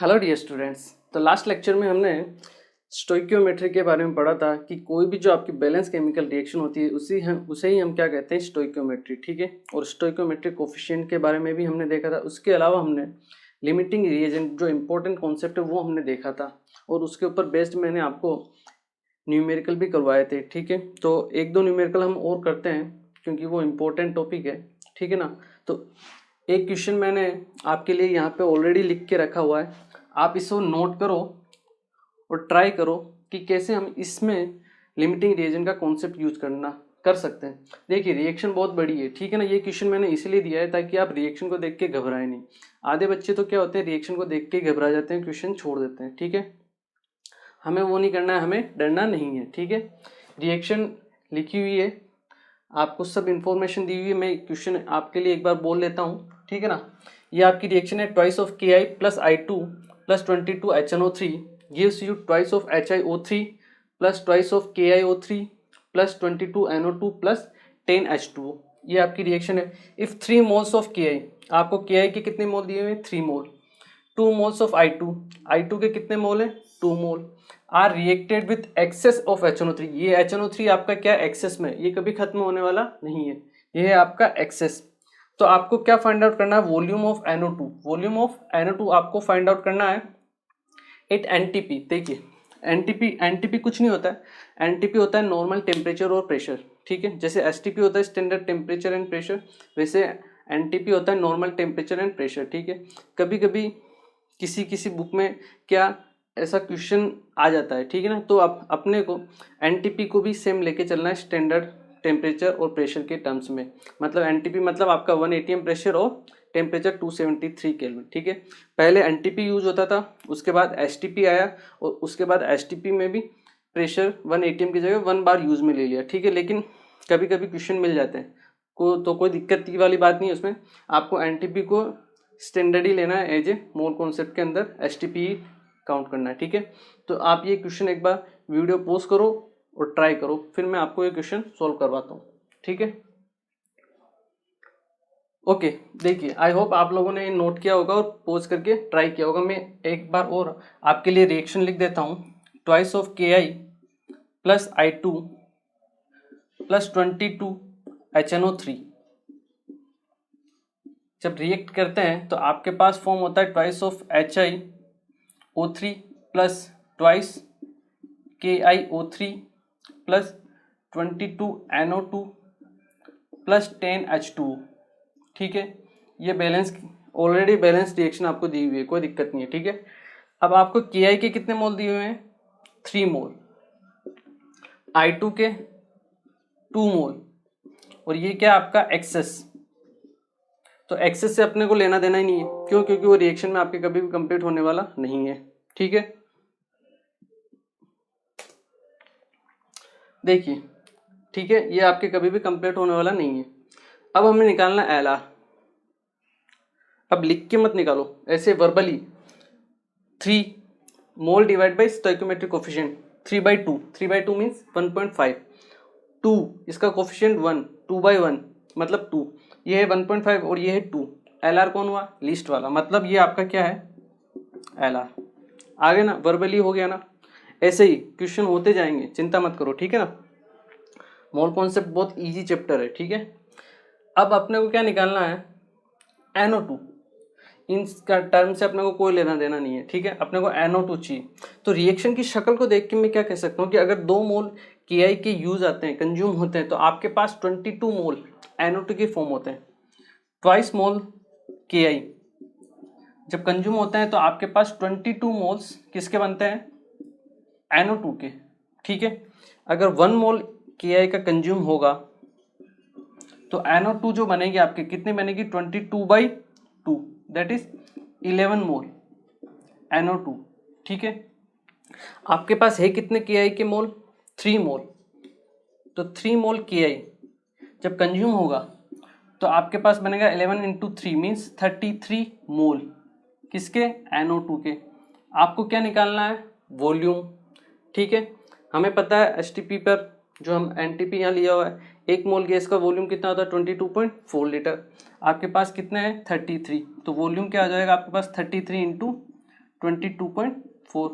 Hello dear students. तो last lecture में हमने स्टोइकियोमेट्री के बारे में पढ़ा था कि कोई भी जो आपकी बैलेंस केमिकल रिएक्शन होती है उसे ही हम क्या कहते हैं, स्टोइकियोमेट्री। ठीक है। और स्टोइकियोमेट्री कोफिशिएंट के बारे में भी हमने देखा था। उसके अलावा हमने लिमिटिंग रिएजेंट जो इंपॉर्टेंट कॉन्सेप्ट है वो हमने देखा था, और उसके ऊपर बेस्ड मैंने आपको न्यूमेरिकल भी करवाए थे। ठीक है। तो एक दो न्यूमेरिकल हम और करते हैं क्योंकि वो इम्पोर्टेंट टॉपिक है। ठीक है ना। तो एक क्वेश्चन मैंने आपके लिए यहाँ पे ऑलरेडी लिख के रखा हुआ है, आप इसको नोट करो और ट्राई करो कि कैसे हम इसमें लिमिटिंग रिएजेंट का कॉन्सेप्ट यूज कर सकते हैं। देखिए रिएक्शन बहुत बड़ी है। ठीक है ना। ये क्वेश्चन मैंने इसलिए दिया है ताकि आप रिएक्शन को देख के घबराए नहीं। आधे बच्चे तो क्या होते हैं, रिएक्शन को देख के घबरा जाते हैं, क्वेश्चन छोड़ देते हैं। ठीक है। हमें वो नहीं करना है, हमें डरना नहीं है। ठीक है। रिएक्शन लिखी हुई है, आपको सब इन्फॉर्मेशन दी हुई है। मैं क्वेश्चन आपके लिए एक बार बोल लेता हूँ। ठीक है ना। ये आपकी रिएक्शन है, twice of Ki plus I2 plus 22 HNO3 gives you twice of HiO3 plus twice of KiO3 plus 22 NO2 plus 10 H2O। ये आपकी रिएक्शन है। इफ 3 मोल्स ऑफ Ki, आपको Ki के कितने मोल दिए हुए हैं, 3 मोल। 2 मोल्स ऑफ I2 के कितने मोल हैं, 2 mole. Are reacted with excess of HNO3, ये HNO3 आपका क्या एक्सेस में, ये कभी खत्म होने वाला नहीं है, ये है आपका एक्सेस। तो आपको क्या फाइंड आउट करना है, volume of NO2। Volume of NO2 आपको फाइंड आउट करना है एट एनटीपी। देखिए एनटीपी कुछ नहीं होता है, एनटीपी होता है नॉर्मल टेम्परेचर और प्रेशर। ठीक है। जैसे एसटीपी होता है स्टैंडर्ड टेम्परेचर एंड प्रेशर, वैसे एनटीपी होता है नॉर्मल टेम्परेचर एंड प्रेशर। ठीक है। कभी कभी किसी बुक में क्या ऐसा क्वेश्चन आ जाता है। ठीक है ना। तो आप अपने को एनटीपी को भी सेम लेके चलना है स्टैंडर्ड टेम्परेचर और प्रेशर के टर्म्स में। मतलब एनटीपी मतलब आपका 1 atm प्रेशर और टेम्परेचर 273 केल्विन। ठीक है। पहले एनटीपी यूज होता था, उसके बाद एसटीपी आया, और उसके बाद एसटीपी में भी प्रेशर 1 atm की जगह 1 बार यूज में ले लिया। ठीक है। लेकिन कभी कभी क्वेश्चन मिल जाते हैं तो कोई दिक्कत की वाली बात नहीं है उसमें। आपको एनटीपी को स्टैंडर्ड ही लेना है, एज ए मोल कॉन्सेप्ट के अंदर एसटीपी काउंट करना है। ठीक है। तो आप ये क्वेश्चन एक बार वीडियो पॉज करो और ट्राई करो, फिर मैं आपको ये क्वेश्चन सॉल्व करवाता हूँ। ठीक है। ओके। देखिए आई होप आप लोगों ने नोट किया होगा और पॉज करके ट्राई किया होगा। मैं एक बार और आपके लिए रिएक्शन लिख देता हूँ। Twice of Ki plus I2 plus 22 HNO3 जब रिएक्ट करते हैं तो आपके पास फॉर्म होता है twice of HiO3 plus twice KiO3 plus 22 NO2 plus 10 H2O। ठीक है। ये बैलेंस ऑलरेडी बैलेंस रिएक्शन आपको दी हुई है, कोई दिक्कत नहीं है। ठीक है। अब आपको Ki के कितने मोल दिए हुए हैं, 3 मोल, I2 के 2 मोल, और ये क्या आपका एक्सेस। तो एक्सेस से अपने को लेना देना ही नहीं है। क्यों? क्योंकि वो रिएक्शन में आपके कभी भी कंप्लीट होने वाला नहीं है। ठीक है। देखिए ठीक है, ये आपके कभी भी कंप्लीट होने वाला नहीं है। अब हमें निकालना LR। अब लिख के मत निकालो, ऐसे verbally 3 mole divide by stoichiometric coefficient 3/2। 3/2 means 1.5। 2 इसका कोफिशिएंट 1, 2/1 मतलब 2। ये है 1.5 और ये है 2। LR कौन हुआ, लीस्ट वाला, मतलब ये आपका क्या है, LR। आगे ना वर्बली हो गया ना। ऐसे ही क्वेश्चन होते जाएंगे, चिंता मत करो। ठीक है ना। मोल कॉन्सेप्ट बहुत इजी चैप्टर है। ठीक है। अब अपने को क्या निकालना है, NO2। इन टर्म से अपने को कोई लेना देना नहीं है। ठीक है। अपने को NO2 चाहिए। तो रिएक्शन की शक्ल को देख के मैं क्या कह सकता हूँ कि अगर 2 मोल Ki के यूज आते हैं, कंज्यूम होते हैं, तो आपके पास 22 मोल NO2 के फॉर्म होते हैं। ट्वाइस मोल Ki जब कंज्यूम होते हैं तो आपके पास 22 मोल्स किसके बनते हैं, NO2 के। ठीक है। अगर 1 मोल Ki का कंज्यूम होगा तो NO2 जो बनेगी आपके कितनी बनेगी, 22/2, दैट इज 11 मोल NO2। ठीक है। आपके पास है कितने Ki के मोल, 3 मोल। तो 3 मोल Ki जब कंज्यूम होगा तो आपके पास बनेगा 11 इंटू 3 मीन्स 33 मोल किसके, NO2 के। आपको क्या निकालना है, वॉल्यूम। ठीक है। हमें पता है एसटीपी पर जो हम एनटीपी यहाँ लिया हुआ है, 1 मोल गैस का वॉल्यूम कितना होता है, 22.4 लीटर। आपके पास कितने हैं, 33। तो वॉल्यूम क्या आ जाएगा आपके पास, 33 इंटू 22.4।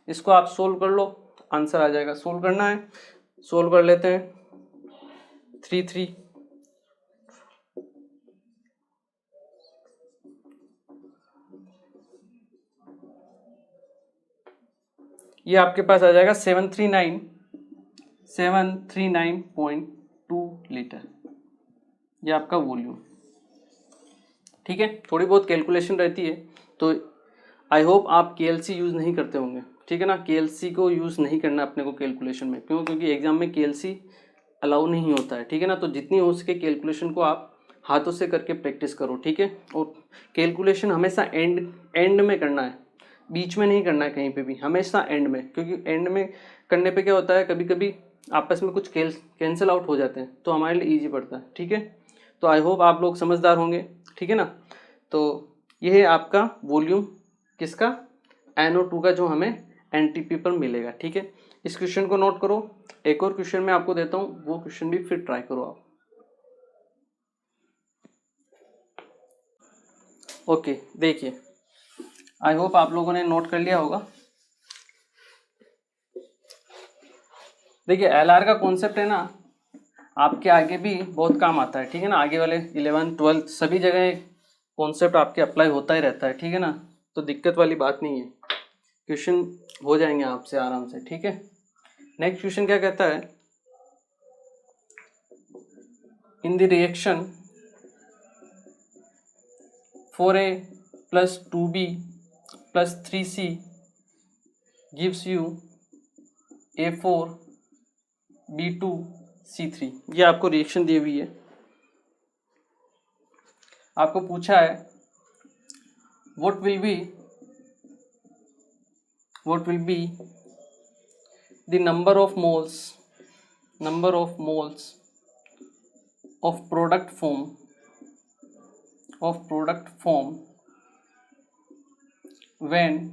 इसको आप सोल्व कर लो, आंसर आ जाएगा। सोल्व करना है, सोल्व कर लेते हैं। 3 ये आपके पास आ जाएगा 739.2 लीटर, ये आपका वॉल्यूम। ठीक है, थोड़ी बहुत कैलकुलेशन रहती है, तो आई होप आप केएलसी यूज़ नहीं करते होंगे। ठीक है ना, केएलसी को यूज़ नहीं करना अपने को कैलकुलेशन में। क्यों? क्योंकि एग्जाम में केएलसी अलाउ नहीं होता है। ठीक है ना, तो जितनी हो सके कैलकुलेशन को आप हाथों से करके प्रैक्टिस करो। ठीक है, और कैलकुलेशन हमेशा एंड में करना है, बीच में नहीं करना है कहीं पे भी, हमेशा एंड में। क्योंकि एंड में करने पे क्या होता है, कभी कभी आपस में कुछ कैंसिल आउट हो जाते हैं, तो हमारे लिए ईजी पड़ता है। ठीक है, तो आई होप आप लोग समझदार होंगे। ठीक है ना, तो ये है आपका वॉल्यूम किसका, NO2 का, जो हमें एनटीपी पर मिलेगा। ठीक है, इस क्वेश्चन को नोट करो। एक और क्वेश्चन मैं आपको देता हूँ, वो क्वेश्चन भी फिर ट्राई करो आप। ओके, देखिए, आई होप आप लोगों ने नोट कर लिया होगा। देखिए, एलआर का कॉन्सेप्ट है ना, आपके आगे भी बहुत काम आता है। ठीक है ना, आगे वाले 11th 12th सभी जगह कॉन्सेप्ट आपके अप्लाई होता ही रहता है। ठीक है ना, तो दिक्कत वाली बात नहीं है, क्वेश्चन हो जाएंगे आपसे आराम से। ठीक है, नेक्स्ट क्वेश्चन क्या कहता है, in the reaction 4A + 2B + 3C gives you A4 B2 C3। ये आपको रिएक्शन दी हुई है, आपको पूछा है what will be the number of moles of product form when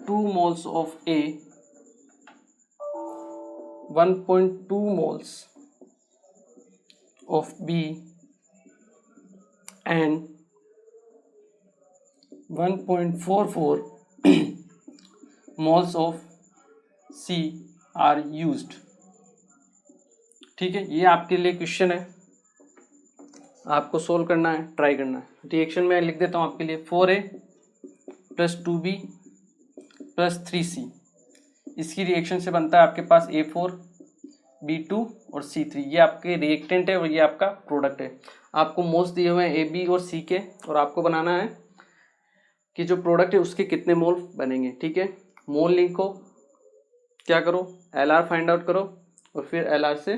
2 moles of A, 1.2 moles of B and 1.44 moles of C are used। ठीक है, ये आपके लिए क्वेश्चन है, आपको सोल्व करना है, ट्राई करना है। रिएक्शन में लिख देता हूँ आपके लिए, 4A + 2B + 3C, इसकी रिएक्शन से बनता है आपके पास A4 B2 और C3। ये आपके रिएक्टेंट है और ये आपका प्रोडक्ट है। आपको मोल्स दिए हुए हैं AB और C के, और आपको बनाना है कि जो प्रोडक्ट है उसके कितने मोल बनेंगे। ठीक है, मोल लिखो, क्या करो, LR फाइंड आउट करो, और फिर LR से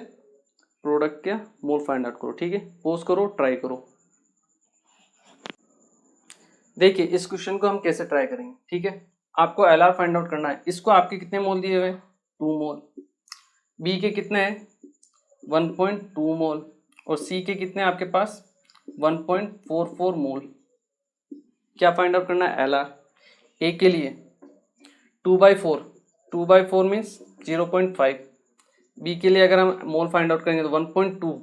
प्रोडक्ट का मोल फाइंड आउट करो। ठीक है, पोज करो, ट्राई करो। देखिए, इस क्वेश्चन को हम कैसे ट्राई करेंगे। ठीक है, आपको LR फाइंड आउट करना है। इसको आपके कितने मोल दिए हुए, 2 मोल, B के कितने हैं, 1.2 मोल, और C के कितने आपके पास, 1.44 मोल। क्या फाइंड आउट करना है, LR। A के लिए 2/4 मीन्स 0.5। B के लिए अगर हम मोल फाइंड आउट करेंगे तो 1.2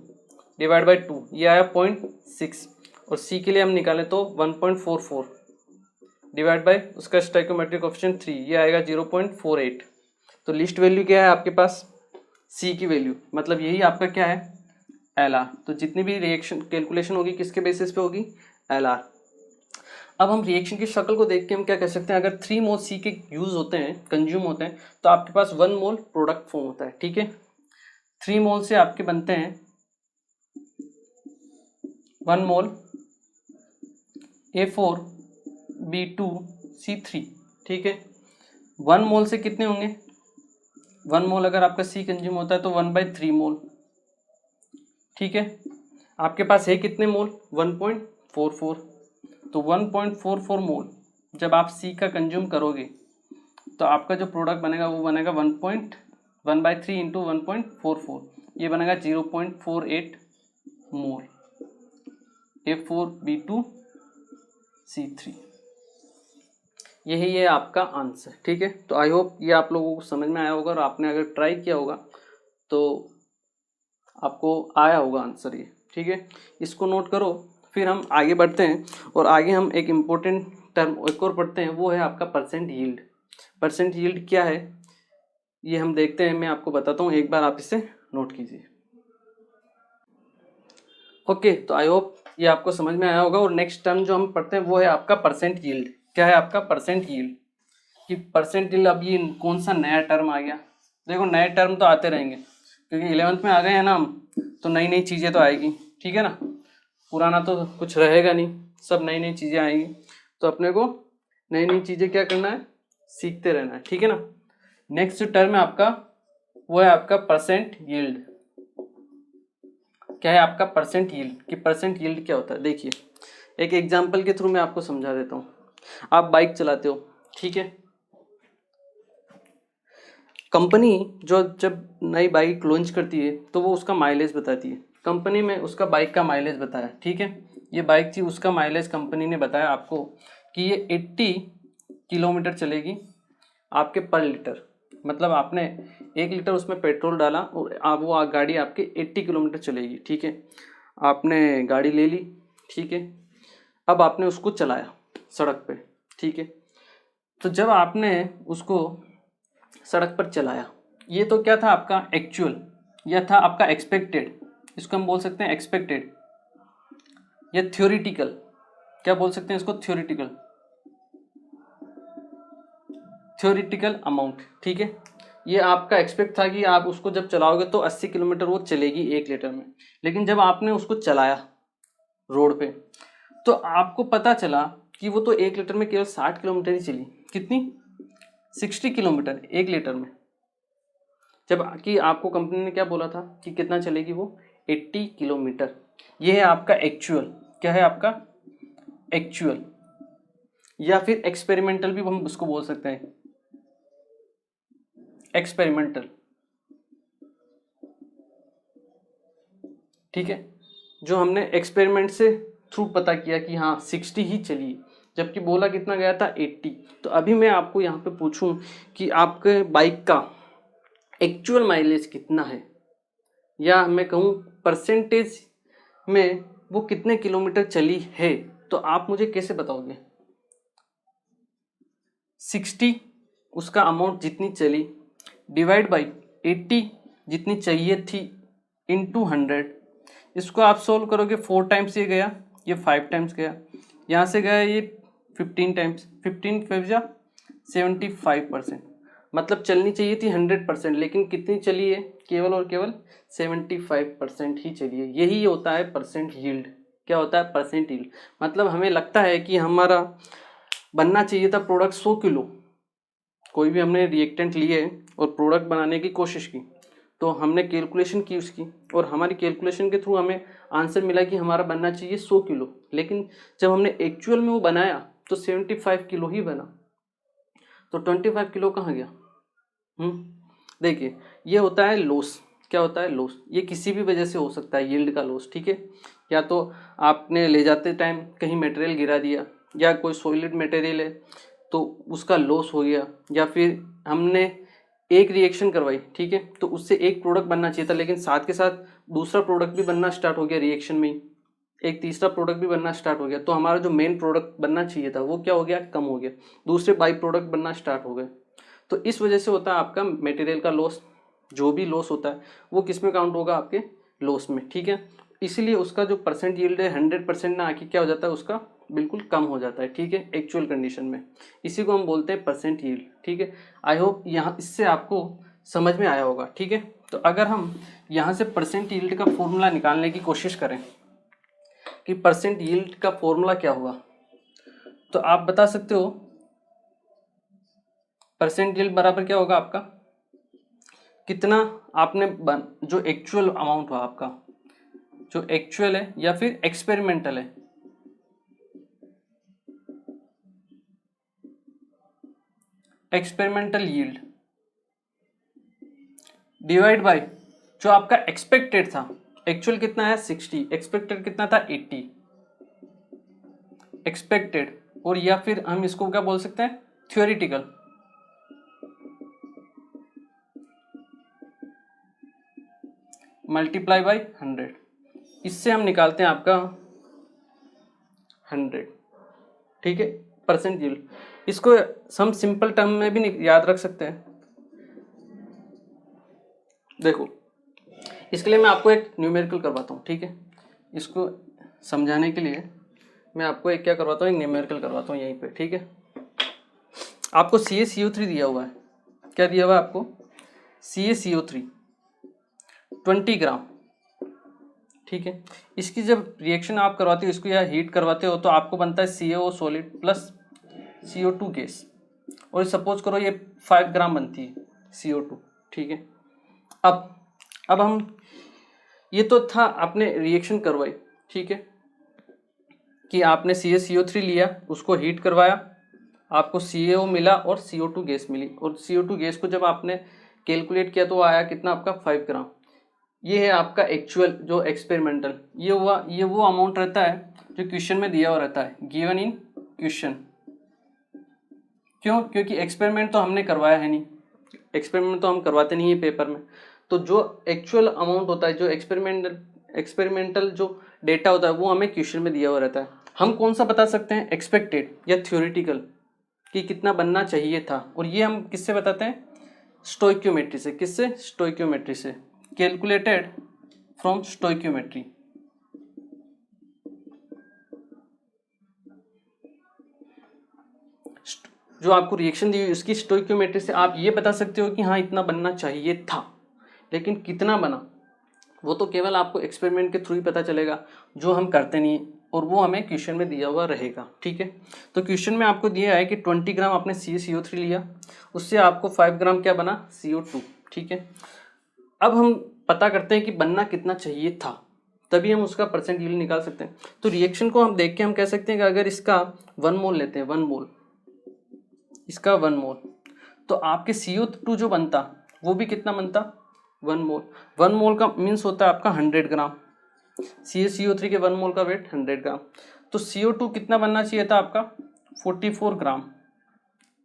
डिवाइड बाई 2, ये आया 0.6, और C के लिए हम निकालें तो 1.44 डिवाइड बाई उसका स्टोइकियोमेट्रिक कोएफिशिएंट 3, ये आएगा 0.48। तो लिस्ट वैल्यू क्या है आपके पास, C की वैल्यू, मतलब यही आपका क्या है, LR। तो जितनी भी रिएक्शन कैलकुलेशन होगी किसके बेसिस पे होगी, LR। अब हम रिएक्शन की शक्ल को देख के हम क्या कह सकते हैं, अगर 3 मोल C के यूज होते हैं, कंज्यूम होते हैं, तो आपके पास 1 मोल प्रोडक्ट फॉर्म होता है। ठीक है, 3 मोल से आपके बनते हैं 1 मोल A4 B2 C3। ठीक है, 1 मोल से कितने होंगे, 1 मोल अगर आपका C कंज्यूम होता है तो 1/3 मोल। ठीक है, आपके पास है कितने मोल, 1.44, तो 1.44 मोल जब आप C का कंज्यूम करोगे तो आपका जो प्रोडक्ट बनेगा वो बनेगा 1/3 इंटू 1.44, ये बनेगा 0.48 मोल A4B2C3। यही है आपका आंसर। ठीक है, तो आई होप ये आप लोगों को समझ में आया होगा, और आपने अगर ट्राई किया होगा तो आपको आया होगा आंसर ये, ठीक है, इसको नोट करो। फिर हम आगे बढ़ते हैं और आगे हम एक इम्पोर्टेंट टर्म एक और पढ़ते हैं, वो है आपका परसेंट यील्ड। परसेंट यील्ड क्या है ये हम देखते हैं, मैं आपको बताता हूँ, एक बार आप इसे नोट कीजिए। ओके, तो आई होप ये आपको समझ में आया होगा। और नेक्स्ट टर्म जो हम पढ़ते हैं वो है आपका परसेंट यील्ड। क्या है आपका परसेंट यील्ड? कि परसेंट यील्ड, अब ये कौन सा नया टर्म आ गया? देखो नए टर्म तो आते रहेंगे क्योंकि 11th में आ गए हैं ना हम, तो नई नई चीज़ें तो आएगी, ठीक है ना, पुराना तो कुछ रहेगा नहीं, सब नई नई चीज़ें आएंगी। तो अपने को नई नई चीज़ें क्या करना है, सीखते रहना है, ठीक है ना। नेक्स्ट टर्म है आपका, वो है आपका परसेंट यील्ड। क्या है आपका परसेंट यील्ड? कि परसेंट यील्ड क्या होता है? देखिए एक एग्जांपल के थ्रू मैं आपको समझा देता हूँ। आप बाइक चलाते हो, ठीक है, कंपनी जो जब नई बाइक लॉन्च करती है तो वो उसका माइलेज बताती है। कंपनी में उसका बाइक का माइलेज बताया, ठीक है, ये बाइक थी, उसका माइलेज कंपनी ने बताया आपको कि ये 80 किलोमीटर चलेगी आपके पर लीटर। मतलब आपने 1 लीटर उसमें पेट्रोल डाला और वो गाड़ी आपके 80 किलोमीटर चलेगी, ठीक है। आपने गाड़ी ले ली, ठीक है, अब आपने उसको चलाया सड़क पे, ठीक है। तो जब आपने उसको सड़क पर चलाया, ये तो क्या था आपका एक्चुअल, यह था आपका एक्सपेक्टेड, इसको हम बोल सकते हैं एक्सपेक्टेड या थ्योरिटिकल। क्या बोल सकते हैं इसको? थ्योरिटिकल, थ्योरिटिकल अमाउंट, ठीक है। ये आपका एक्सपेक्ट था कि आप उसको जब चलाओगे तो 80 किलोमीटर वो चलेगी 1 लीटर में। लेकिन जब आपने उसको चलाया रोड पे तो आपको पता चला कि वो तो 1 लीटर में केवल 60 किलोमीटर ही चली। कितनी? 60 किलोमीटर 1 लीटर में। जबकि आपको कंपनी ने क्या बोला था कि कितना चलेगी वो? 80 किलोमीटर। ये है आपका एक्चुअल। क्या है आपका? एक्चुअल, या फिर एक्सपेरिमेंटल भी हम उसको बोल सकते हैं, एक्सपेरिमेंटल, ठीक है। जो हमने एक्सपेरिमेंट से थ्रू पता किया कि हाँ 60 ही चली, जबकि बोला कितना गया था? 80। तो अभी मैं आपको यहाँ पे पूछूं कि आपके बाइक का एक्चुअल माइलेज कितना है, या मैं कहूँ परसेंटेज में वो कितने किलोमीटर चली है, तो आप मुझे कैसे बताओगे? 60 उसका अमाउंट जितनी चली डिवाइड बाई 80 जितनी चाहिए थी इनटू 100। इसको आप सोल्व करोगे, 4 टाइम्स ये गया, ये 5 टाइम्स गया, यहाँ से गया ये 15 टाइम्स, 15 5 जा 75%। मतलब चलनी चाहिए थी 100%, लेकिन कितनी चली है? केवल और केवल 75% ही चली है। यही होता है परसेंट यील्ड। क्या होता है? Percent yield. मतलब हमें लगता है कि हमारा बनना चाहिए था प्रोडक्ट 100 किलो, कोई भी हमने रिएक्टेंट लिए और प्रोडक्ट बनाने की कोशिश की, तो हमने कैलकुलेशन की उसकी, और हमारी कैलकुलेशन के थ्रू हमें आंसर मिला कि हमारा बनना चाहिए 100 किलो। लेकिन जब हमने एक्चुअल में वो बनाया तो 75 किलो ही बना, तो 25 किलो कहाँ गया? देखिए ये होता है लॉस। क्या होता है? लॉस। ये किसी भी वजह से हो सकता है यील्ड का लॉस, ठीक है। या तो आपने ले जाते टाइम कहीं मटेरियल गिरा दिया, या कोई सॉलिड मटेरियल है तो उसका लॉस हो गया, या फिर हमने एक रिएक्शन करवाई, ठीक है, तो उससे एक प्रोडक्ट बनना चाहिए था, लेकिन साथ के साथ दूसरा प्रोडक्ट भी बनना स्टार्ट हो गया रिएक्शन में ही, एक तीसरा प्रोडक्ट भी बनना स्टार्ट हो गया, तो हमारा जो मेन प्रोडक्ट बनना चाहिए था वो क्या हो गया? कम हो गया, दूसरे बाई प्रोडक्ट बनना स्टार्ट हो गए। तो इस वजह से होता है आपका मटेरियल का लॉस। जो भी लॉस होता है वो किस में काउंट होगा? आपके लॉस में, ठीक है। इसीलिए उसका जो परसेंट यील्ड है 100% ना आके क्या हो जाता है? उसका बिल्कुल कम हो जाता है, ठीक है, एक्चुअल कंडीशन में। इसी को हम बोलते हैं परसेंट यील्ड, ठीक है। आई होप यहाँ इससे आपको समझ में आया होगा, ठीक है। तो अगर हम यहाँ से परसेंट यील्ड का फॉर्मूला निकालने की कोशिश करें कि परसेंट यील्ड का फॉर्मूला क्या होगा, तो आप बता सकते हो परसेंट यील्ड बराबर क्या होगा आपका? कितना आपने जो एक्चुअल अमाउंट हुआ आपका, जो एक्चुअल है या फिर एक्सपेरिमेंटल है, एक्सपेरिमेंटल यील्ड डिवाइड बाय जो आपका एक्सपेक्टेड था। एक्चुअल कितना है? 60, एक्सपेक्टेड कितना था? 80 एक्सपेक्टेड, और या फिर हम इसको क्या बोल सकते हैं? थ्योरिटिकल। मल्टीप्लाई बाई 100, इससे हम निकालते हैं आपका 100, ठीक है, परसेंट यील्ड। इसको हम सिंपल टर्म में भी याद रख सकते हैं। देखो इसके लिए मैं आपको एक न्यूमेरिकल करवाता हूँ, ठीक है, इसको समझाने के लिए मैं आपको एक क्या करवाता हूँ, एक न्यूमेरिकल करवाता हूँ यहीं पे, ठीक है। आपको CaCO3 दिया हुआ है, क्या दिया हुआ है आपको, CaCO3 20 ग्राम, ठीक है। इसकी जब रिएक्शन आप करवाते हो, इसको या हीट करवाते हो, तो आपको बनता है CaO solid plus CO2 gas, और सपोज करो ये 5 ग्राम बनती है CO2, ठीक है। अब हम, ये तो था आपने रिएक्शन करवाई, ठीक है, कि आपने CaCO3 लिया, उसको हीट करवाया, आपको CaO मिला और CO2 गैस मिली, और CO2 गैस को जब आपने कैलकुलेट किया तो आया कितना आपका 5 ग्राम। ये है आपका एक्चुअल जो एक्सपेरिमेंटल, ये वो अमाउंट रहता है जो क्वेश्चन में दिया हुआ रहता है, गिवन इन क्वेश्चन। क्यों? क्योंकि एक्सपेरिमेंट तो हमने करवाया है नहीं, एक्सपेरिमेंट तो हम करवाते नहीं है पेपर में, तो जो एक्चुअल अमाउंट होता है, जो एक्सपेरिमेंटल जो डेटा होता है, वो हमें क्वेश्चन में दिया हुआ रहता है। हम कौन सा बता सकते हैं, एक्सपेक्टेड या थ्योरेटिकल, कि कितना बनना चाहिए था, और ये हम किससे बताते हैं, स्टोइक्योमेट्री से। किससे? स्टोइक्योमेट्री से, कैलकुलेटेड फ्रॉम स्टोइक्योमेट्री। जो आपको रिएक्शन दी हुई उसकी स्टोइक्योमेट्री से आप ये बता सकते हो कि हाँ इतना बनना चाहिए था, लेकिन कितना बना वो तो केवल आपको एक्सपेरिमेंट के थ्रू ही पता चलेगा, जो हम करते नहीं, और वो हमें क्वेश्चन में दिया हुआ रहेगा, ठीक है। तो क्वेश्चन में आपको दिया है कि 20 ग्राम आपने CaCO3 लिया, उससे आपको 5 ग्राम क्या बना, CO2, ठीक है। अब हम पता करते हैं कि बनना कितना चाहिए था, तभी हम उसका परसेंट यील्ड निकाल सकते हैं। तो रिएक्शन को हम देख के हम कह सकते हैं कि अगर इसका 1 मोल लेते हैं, 1 मोल, इसका 1 मोल, तो आपके CO2 जो बनता वो भी कितना बनता, 1 मोल। 1 मोल का मीन्स होता है आपका 100 ग्राम, CaCO3 के 1 मोल का वेट 100 ग्राम, तो CO2 कितना बनना चाहिए था आपका, 44 ग्राम,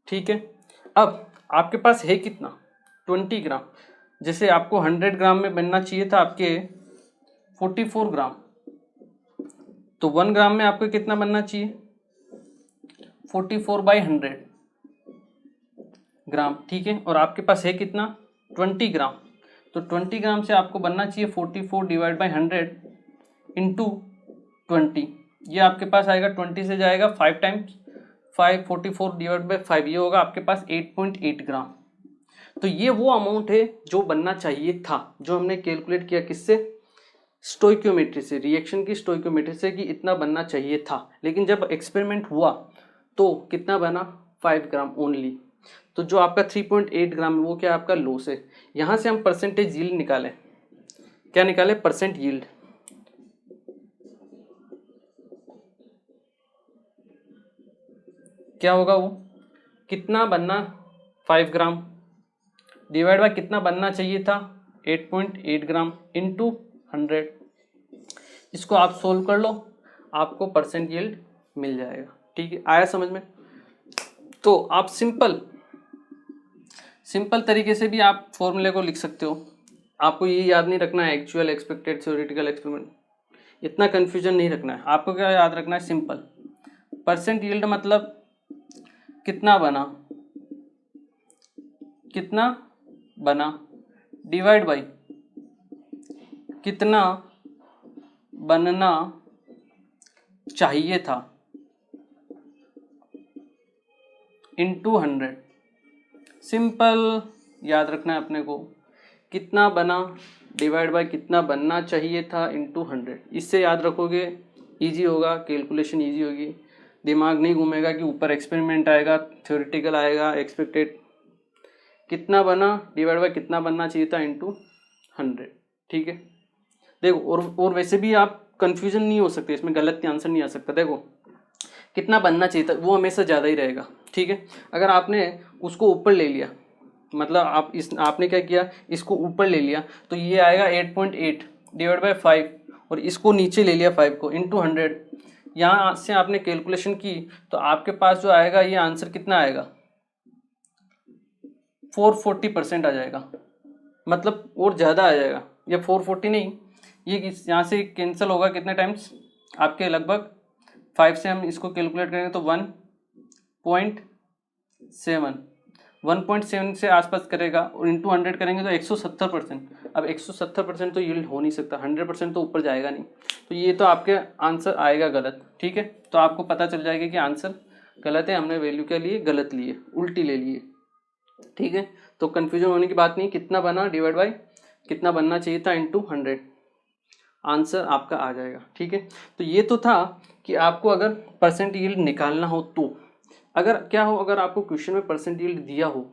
ठीक है। अब आपके पास है कितना, 20 ग्राम, जैसे आपको 100 ग्राम में बनना चाहिए था आपके 44 ग्राम, तो 1 ग्राम में आपको कितना बनना चाहिए, 44/100 ग्राम, ठीक है। और आपके पास है कितना, 20 ग्राम, तो 20 ग्राम से आपको बनना चाहिए 44 डिवाइड बाई 100 इंटू 20, ये आपके पास आएगा 20 से जाएगा 5 टाइम्स 5, 44 डिवाइड बाई 5, ये होगा आपके पास 8.8 ग्राम। तो ये वो अमाउंट है जो बनना चाहिए था, जो हमने कैलकुलेट किया किससे, स्टोइक्योमेट्री से, रिएक्शन की स्टोइक्योमेट्री से, कि इतना बनना चाहिए था। लेकिन जब एक्सपेरिमेंट हुआ तो कितना बना, 5 ग्राम ओनली। तो जो आपका 3.8 ग्राम है वो क्या आपका लॉस है। यहाँ से हम परसेंटेज यील्ड निकालें, क्या निकाले, परसेंट यील्ड। क्या होगा वो, कितना बनना 5 ग्राम डिवाइड बाय कितना बनना चाहिए था 8.8 ग्राम इंटू 100। इसको आप सोल्व कर लो, आपको परसेंट यील्ड मिल जाएगा, ठीक है। आया समझ में? तो आप सिंपल तरीके से भी आप फॉर्मूले को लिख सकते हो। आपको ये याद नहीं रखना है एक्चुअल, एक्सपेक्टेड, थ्योरेटिकल, एक्सपेरिमेंट, इतना कन्फ्यूजन नहीं रखना है। आपको क्या याद रखना है, सिंपल परसेंट यील्ड मतलब कितना बना डिवाइड बाई कितना बनना चाहिए था इंटू 100। सिंपल याद रखना है अपने को, कितना बना डिवाइड बाय कितना बनना चाहिए था इंटू 100। इससे याद रखोगे, इजी होगा, कैलकुलेशन इजी होगी, दिमाग नहीं घूमेगा कि ऊपर एक्सपेरिमेंट आएगा, थ्योरेटिकल आएगा, एक्सपेक्टेड, कितना बना डिवाइड बाय कितना बनना चाहिए था इंटू 100, ठीक है। देखो और वैसे भी आप कंफ्यूजन नहीं हो सकते, इसमें गलत आंसर नहीं आ सकता। देखो कितना बनना चाहिए था वो हमेशा ज़्यादा ही रहेगा, ठीक है। अगर आपने उसको ऊपर ले लिया, मतलब आपने क्या किया, इसको ऊपर ले लिया, तो ये आएगा 8.8 डिवाइड बाई 5, और इसको नीचे ले लिया 5 को इंटू 100। यहाँ से आपने कैलकुलेशन की तो आपके पास जो आएगा ये आंसर कितना आएगा, 440% आ जाएगा, मतलब और ज़्यादा आ जाएगा। ये 440 नहीं, ये यहाँ से कैंसिल होगा कितने टाइम्स आपके, लगभग 5 से हम इसको कैलकुलेट करेंगे तो 1.7 से आसपास करेगा, और इंटू 100 करेंगे तो 170%। अब 170% तो यील्ड हो नहीं सकता, 100% तो ऊपर जाएगा नहीं, तो ये तो आपके आंसर आएगा गलत। ठीक है, तो आपको पता चल जाएगा कि आंसर गलत है, हमने वैल्यू क्या लिए, गलत लिए, उल्टी ले लिए। ठीक है, तो कन्फ्यूजन होने की बात नहीं, कितना बना डिवाइड बाई कितना बनना चाहिए था इंटू 100, आंसर आपका आ जाएगा। ठीक है, तो ये तो था कि आपको अगर परसेंट यील्ड निकालना हो तो, अगर क्या हो, अगर आपको क्वेश्चन में परसेंट यील्ड दिया हो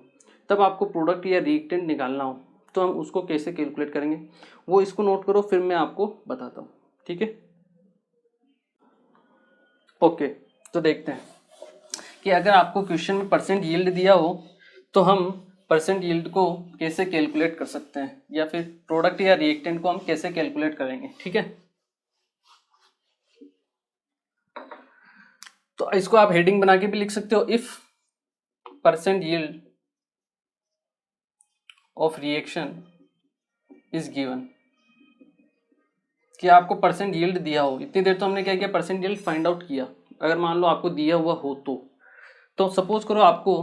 तब आपको प्रोडक्ट या रिएक्टेंट निकालना हो तो हम उसको कैसे कैलकुलेट करेंगे, वो इसको नोट करो, फिर मैं आपको बताता हूँ। ठीक है, ओके, तो देखते हैं कि अगर आपको क्वेश्चन में परसेंट यील्ड दिया हो तो हम परसेंट यील्ड को कैसे कैलकुलेट कर सकते हैं, या फिर प्रोडक्ट या रिएक्टेंट को हम कैसे कैलकुलेट करेंगे। ठीक है, तो इसको आप हेडिंग बना के भी लिख सकते हो, if percent yield of reaction is given, कि आपको परसेंट यील्ड दिया हो। इतनी देर तो हमने क्या किया, परसेंट यील्ड फाइंड आउट किया। अगर मान लो आपको दिया हुआ हो तो सपोज करो आपको,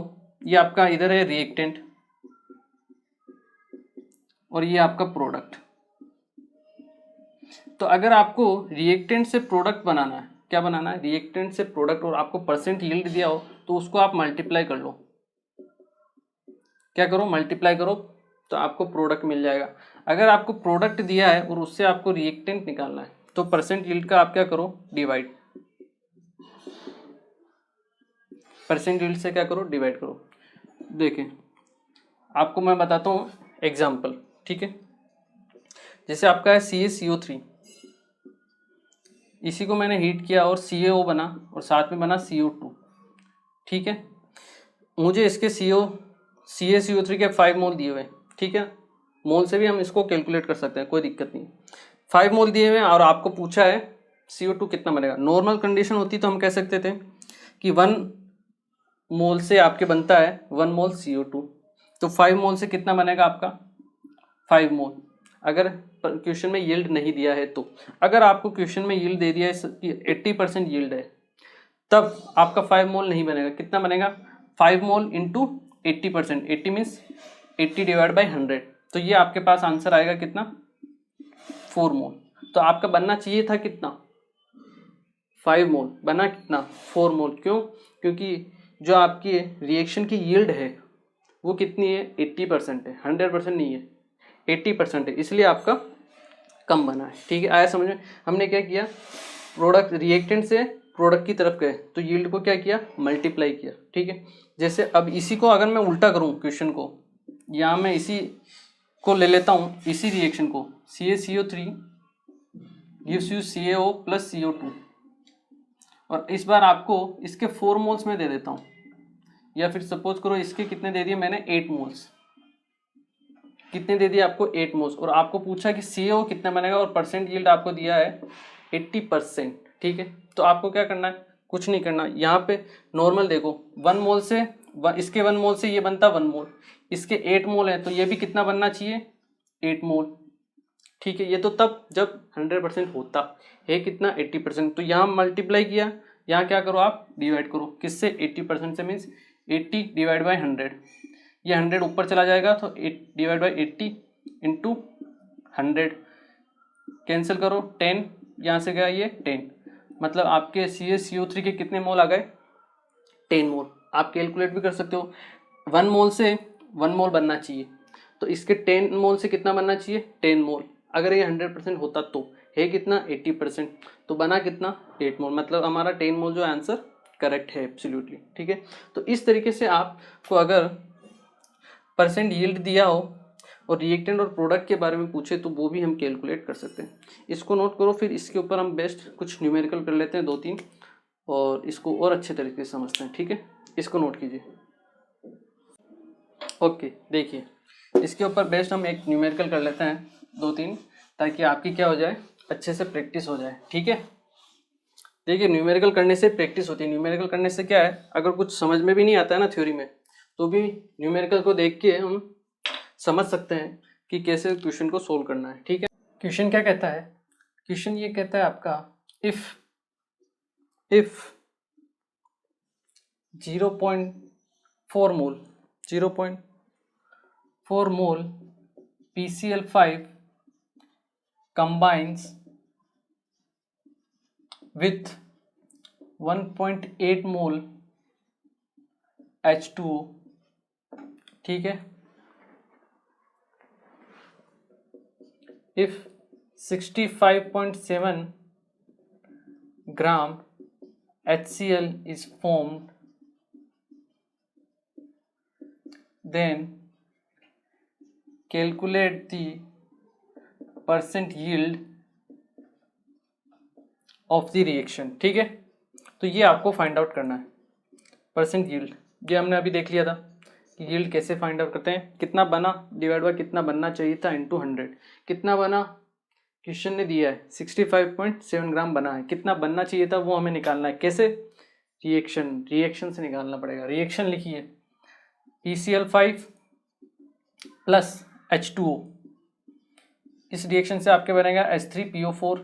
ये आपका इधर है रिएक्टेंट और ये आपका प्रोडक्ट। तो अगर आपको रिएक्टेंट से प्रोडक्ट बनाना है, क्या बनाना है, रिएक्टेंट से प्रोडक्ट, और आपको परसेंट यील्ड दिया हो तो उसको आप मल्टीप्लाई कर लो। क्या करो, मल्टीप्लाई करो, तो आपको प्रोडक्ट मिल जाएगा। अगर आपको प्रोडक्ट दिया है और उससे आपको रिएक्टेंट निकालना है तो परसेंट यील्ड का आप क्या करो, डिवाइड, परसेंट यील्ड से क्या करो, डिवाइड करो। देखें, आपको मैं बताता हूँ एग्जाम्पल। ठीक है, जैसे आपका है CaCO3, इसी को मैंने हीट किया और CaO बना और साथ में बना CO2। ठीक है, मुझे इसके CaCO3 के 5 मोल दिए हुए। ठीक है, मोल से भी हम इसको कैलकुलेट कर सकते हैं, कोई दिक्कत नहीं। 5 मोल दिए हुए और आपको पूछा है CO2 कितना बनेगा। नॉर्मल कंडीशन होती तो हम कह सकते थे कि 1 मोल से आपके बनता है 1 मोल CO2, तो 5 मोल से कितना बनेगा आपका, 5 मोल। अगर क्वेश्चन में यील्ड नहीं दिया है तो, अगर आपको क्वेश्चन में यील्ड दे दिया है 80% यील्ड है, तब आपका 5 मोल नहीं बनेगा। कितना बनेगा, 5 mole into 80%, 80 means 80 divide by 100, तो ये आपके पास आंसर आएगा कितना, 4 मोल। तो आपका बनना चाहिए था कितना, 5 मोल, बना कितना, 4 मोल। क्यों, क्योंकि जो आपकी रिएक्शन की यील्ड है वो कितनी है, 80% है, 100% नहीं है, 80% है, इसलिए आपका कम बना है। ठीक है, आया समझ में। हमने क्या किया, प्रोडक्ट रिएक्टेंट से प्रोडक्ट की तरफ गए तो यील्ड को क्या किया, मल्टीप्लाई किया। ठीक है, जैसे अब इसी को अगर मैं उल्टा करूं क्वेश्चन को, यहाँ मैं इसी को ले लेता हूँ, इसी रिएक्शन को, CaCO3 gives you CaO plus CO2, और इस बार आपको इसके 4 मोल्स में दे देता हूँ, या फिर सपोज करो इसके कितने दे दिए मैंने, 8 मोल्स। कितने दे दिए आपको, 8 मोल्स, और आपको पूछा कि CaO कितना बनेगा और परसेंट यील्ड आपको दिया है 80%। ठीक है, तो आपको क्या करना है, कुछ नहीं करना, यहाँ पे नॉर्मल देखो, 1 मोल से इसके 1 मोल से ये बनता 1 मोल, इसके 8 मोल है तो ये भी कितना बनना चाहिए, 8 मोल। ठीक है, ये तो तब जब 100% होता है कितना, 80%। तो यहाँ मल्टीप्लाई किया, यहाँ क्या करो आप, डिवाइड करो, किससे, 80% से, मीन्स 80 डिवाइड बाई 100, ये 100 ऊपर चला जाएगा तो 8 डिवाइड बाई 80 इंटू 100, कैंसिल करो, 10 यहाँ से गया ये 10, मतलब आपके CaCO3 के कितने मोल आ गए, 10 मोल। आप कैलकुलेट भी कर सकते हो, 1 मोल से 1 मोल बनना चाहिए, तो इसके 10 मोल से कितना बनना चाहिए, 10 मोल। अगर ये 100% होता तो है कितना, 80%, तो बना कितना, 8 मोल, मतलब हमारा 10 मोल जो आंसर करेक्ट है एब्सोल्युटली। ठीक है, तो इस तरीके से आपको अगर परसेंट यील्ड दिया हो और रिएक्टेंट और प्रोडक्ट के बारे में पूछे तो वो भी हम कैलकुलेट कर सकते हैं। इसको नोट करो, फिर इसके ऊपर हम बेस्ट कुछ न्यूमेरिकल कर लेते हैं 2-3, और इसको और अच्छे तरीके से समझते हैं। ठीक है, इसको नोट कीजिए। ओके, देखिए इसके ऊपर बेस्ट हम एक न्यूमेरिकल कर लेते हैं 2-3, ताकि आपकी क्या हो जाए, अच्छे से प्रैक्टिस हो जाए। ठीक है, देखिए न्यूमेरिकल करने से प्रैक्टिस होती है। न्यूमेरिकल करने से क्या है, अगर कुछ समझ में भी नहीं आता है ना थ्योरी में, तो भी न्यूमेरिकल को देख के हम समझ सकते हैं कि कैसे क्वेश्चन को सोल्व करना है। ठीक है, क्वेश्चन क्या कहता है, क्वेश्चन ये कहता है आपका if 0.4 mole PCl5 combines with 1.8 mole H2O, ठीक है, if 65.7 gram HCl is formed, then calculate the percent yield of the reaction। ठीक है, तो ये आपको फाइंड आउट करना है परसेंट यील्ड। ये हमने अभी देख लिया था कि यील्ड कैसे फाइंड आउट करते हैं, कितना बना डिवाइड बाय कितना बनना चाहिए था इनटू 100। कितना बना क्वेश्चन ने दिया है 65.7 ग्राम बना है, कितना बनना चाहिए था वो हमें निकालना है। कैसे, रिएक्शन से निकालना पड़ेगा। रिएक्शन लिखिए PCl5 प्लस H2O, इस रिएक्शन से आपके बनेगा H3PO4